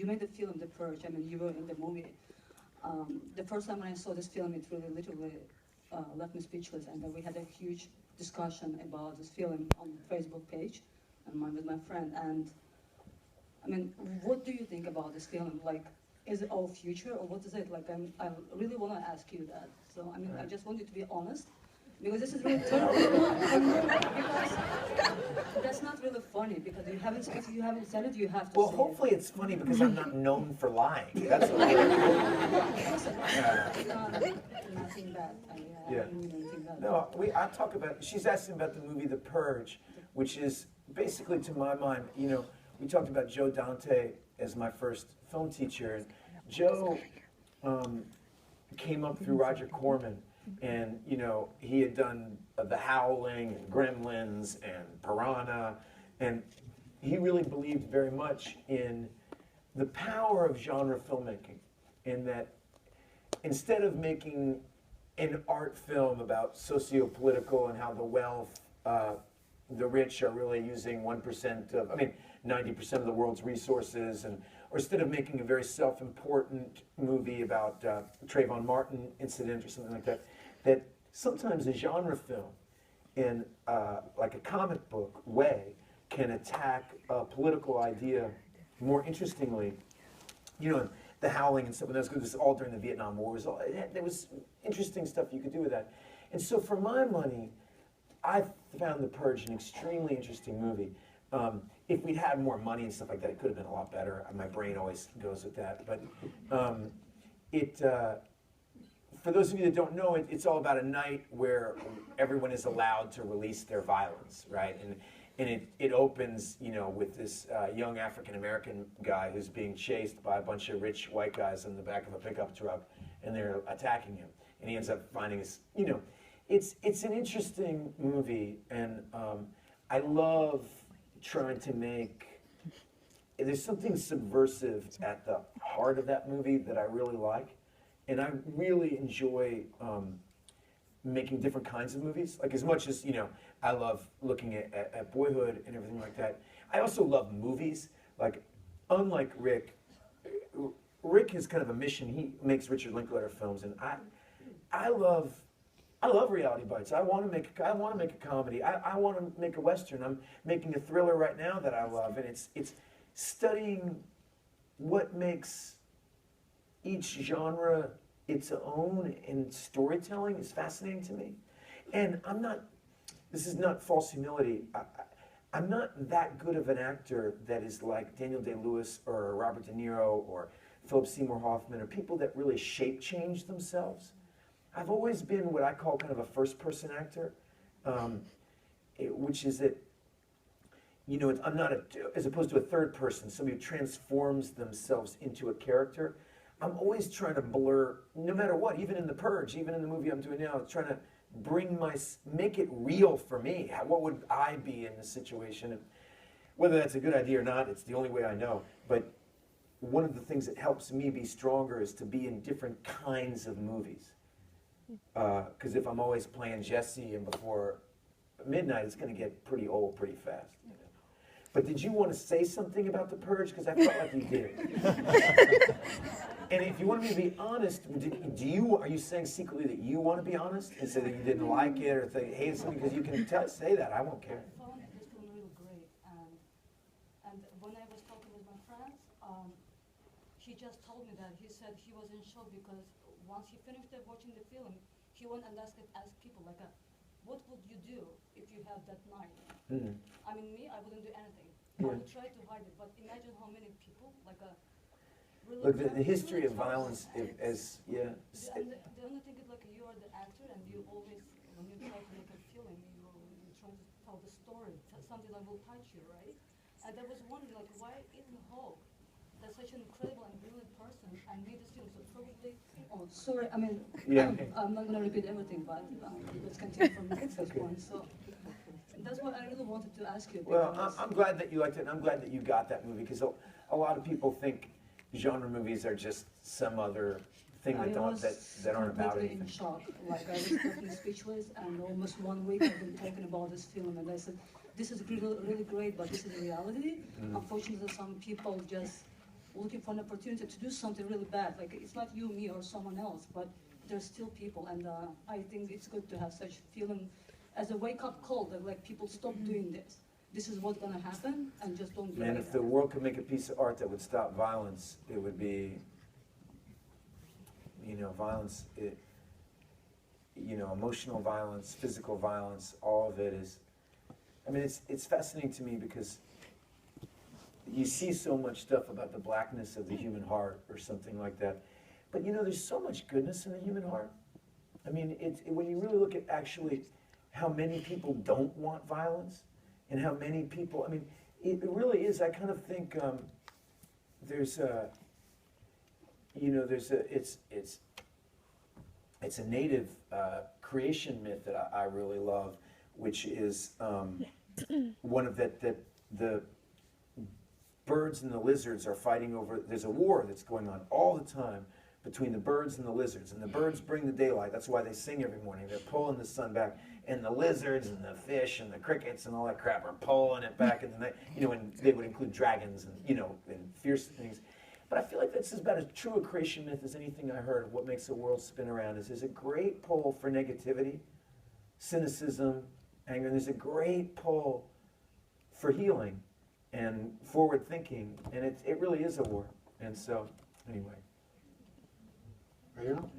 made the film The Purge. I mean, you were in the movie. The first time when I saw this film, it really literally left me speechless. And then we had a huge discussion about this film on the Facebook page, and with my friend. And I mean, what do you think about this film? Like, is it all future, or what is it? Like, I really want to ask you that. So, I mean, I just want you to be honest, because this is really terrible. Because that's not really funny, because you haven't, if you haven't said it, you have to Well, say hopefully it's funny because I'm not known for lying. That's what Nothing bad. I Yeah. don't mean anything bad. No, I talk about, she's asking about the movie The Purge, which is basically, to my mind, you know, we talked about Joe Dante as my first film teacher. And Joe came up through Roger Corman, and, you know, he had done The Howling and Gremlins and Piranha, and he really believed very much in the power of genre filmmaking, in that instead of making an art film about socio-political and how the wealth, the rich are really using 1% of, I mean, 90% of the world's resources, and or instead of making a very self-important movie about Trayvon Martin incident or something like that, that sometimes a genre film in like a comic book way can attack a political idea more interestingly. You know, The Howling and stuff, and that was all during the Vietnam War. There was interesting stuff you could do with that. And so for my money, I found The Purge an extremely interesting movie. If we'd had more money and stuff like that, it could have been a lot better. My brain always goes with that. But for those of you that don't know, it's all about a night where everyone is allowed to release their violence, right? And it opens, you know, with this young African-American guy who's being chased by a bunch of rich white guys in the back of a pickup truck, and they're attacking him. And he ends up finding his, you know, it's an interesting movie, and I love trying to make, there's something subversive at the heart of that movie that I really like, and I really enjoy making different kinds of movies. Like, as much as, you know, I love looking at Boyhood and everything like that, I also love movies. Like, unlike Rick has kind of a mission. He makes Richard Linklater films, and I love reality bites. I want to make a comedy. I want to make a Western. I'm making a thriller right now that I love, and it's studying what makes each genre its own, and storytelling is fascinating to me. And this is not false humility. I'm not that good of an actor that is like Daniel Day-Lewis or Robert De Niro or Philip Seymour Hoffman, or people that really shape change themselves. I've always been what I call kind of a first-person actor, which is that, you know, I'm not as opposed to a third person, somebody who transforms themselves into a character. I'm always trying to blur, no matter what, even in The Purge, even in the movie I'm doing now, trying to make it real for me. What would I be in this situation? And whether that's a good idea or not, it's the only way I know. But one of the things that helps me be stronger is to be in different kinds of movies. Because if I'm always playing Jesse and before midnight, it's going to get pretty old pretty fast. You know? But did you want to say something about The Purge? Because I felt like you did. And if you want me to be honest, are you saying secretly that you want to be honest and say that you didn't like it or hated something? Because you can say that. I won't care. I found this film really great, and when I was talking with my friends, he just told me that he said he was in shock because once he finished watching the film, he went and asked people like, what would you do if you had that night? Mm-hmm. I mean, me, I wouldn't do anything. Yeah. I would try to hide it, but imagine how many people like really. Look, the history of violence is, yeah. The only thing is, like, you are the actor, and you always, when you try to make a film, you try to tell the story, something that will touch you, right? And I was wondering, like, why Ethan Hawke, that's such an incredible and brilliant person, and made this film so probably. Oh, sorry. I mean, yeah. I'm not going to repeat everything, but let's continue from this point. So that's what I really wanted to ask you. Well, I'm glad that you liked it, and I'm glad that you got that movie, because a lot of people think genre movies are just some other thing that aren't about anything. In shock. Like, I was totally speechless, and almost 1 week I've been talking about this film, and I said, this is really, really great, but this is reality. Mm-hmm. Unfortunately, some people just looking for an opportunity to do something really bad. Like, it's not you, me, or someone else, but there's still people, and I think it's good to have such feeling as a wake-up call that, like, people stop doing this. This is what's gonna happen, and just don't do it. And if the world could make a piece of art that would stop violence, it would be, you know, violence, you know, emotional violence, physical violence, all of it is, I mean, it's fascinating to me because you see so much stuff about the blackness of the human heart or something like that. But you know, there's so much goodness in the human heart. I mean, when you really look at actually how many people don't want violence and how many people, I mean, it really is, I kind of think there's a, you know, it's a native creation myth that I really love, which is one of that the birds and the lizards are fighting over, there's a war that's going on all the time between the birds and the lizards. And the birds bring the daylight, that's why they sing every morning. They're pulling the sun back. And the lizards and the fish and the crickets and all that crap are pulling it back in the night. You know, and they would include dragons and, you know, and fierce things. But I feel like that's about as true a creation myth as anything I heard of what makes the world spin around. Is there's a great pull for negativity, cynicism, anger. And there's a great pull for healing and forward thinking, and it really is a war. And so, anyway. Are you?